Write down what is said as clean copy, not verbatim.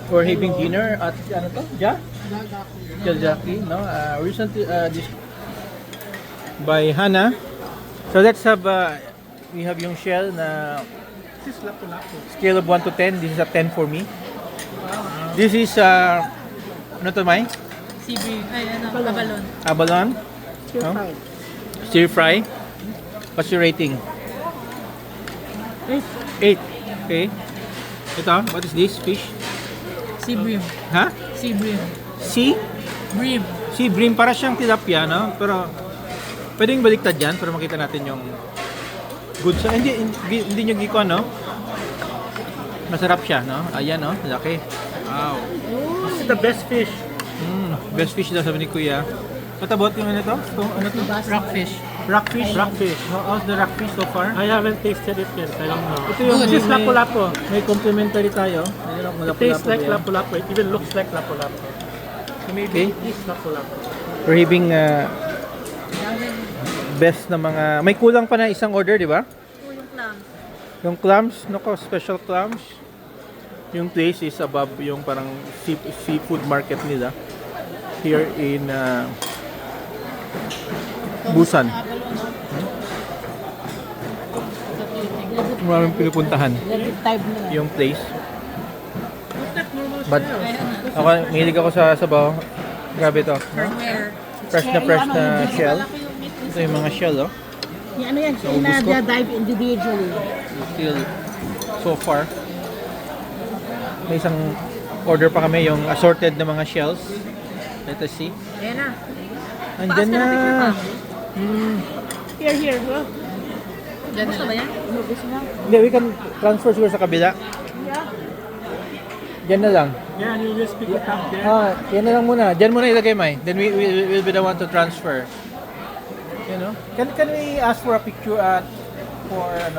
We're having dinner at ano to? Jaljaki, no? Recently this by Hannah. So let's have we have yung shell na scale of 1 to 10. This is a 10 for me. This is ano to, Mai? Sibri. Ay, ano, abalon. Abalon. No? Stir fry. What's your rating? 8. Okay. Ito, what is this fish? Sibrim. Ha? Sibrim. Sea? Brim. Sea bream, para siyang tilapia, no? Pero pwedeng baliktad yan para makita natin yung good sa hindi nyo giko, no? Masarap siya, no? Ayan, no? Laki. Wow. This is the best fish. Best fish daw sabi ni Kuya. What about yung ano to? Ano to? Rockfish. Rockfish? Rockfish. How's the rockfish so far? I haven't tasted it yet. I don't know. Ito yung This is lapu-lapu. may complimentary tayo. It tastes like lapu-lapu. It even looks like lapu-lapu. So maybe Okay. it is lapu-lapu. We're having best na mga... May kulang pa na isang order, di ba? Oh, yung clams. Yung clams, nako, special clams. Yung place is above yung parang seafood market nila. Here in Busan. Maraming pinupuntahan yung place. But ako, mahilig ako sa sabaw. Grabe to. No? Where? Fresh na shell. Ito yung mga shell, oh. Ano yan? Naubos ko. Dive individually. Still so far. May isang order pa kami, yung assorted na mga shells. Let us see. Ayan na. Andyan na. Here. Huh? Diyan na ba yan? Hindi, we can transfer siguro sa kabila. Diyan na lang. Yeah, and you just pick it up there. Yan na lang muna. Diyan muna ilagay, Mai. Then we will be the one to transfer. You know? Can we ask for a picture for ano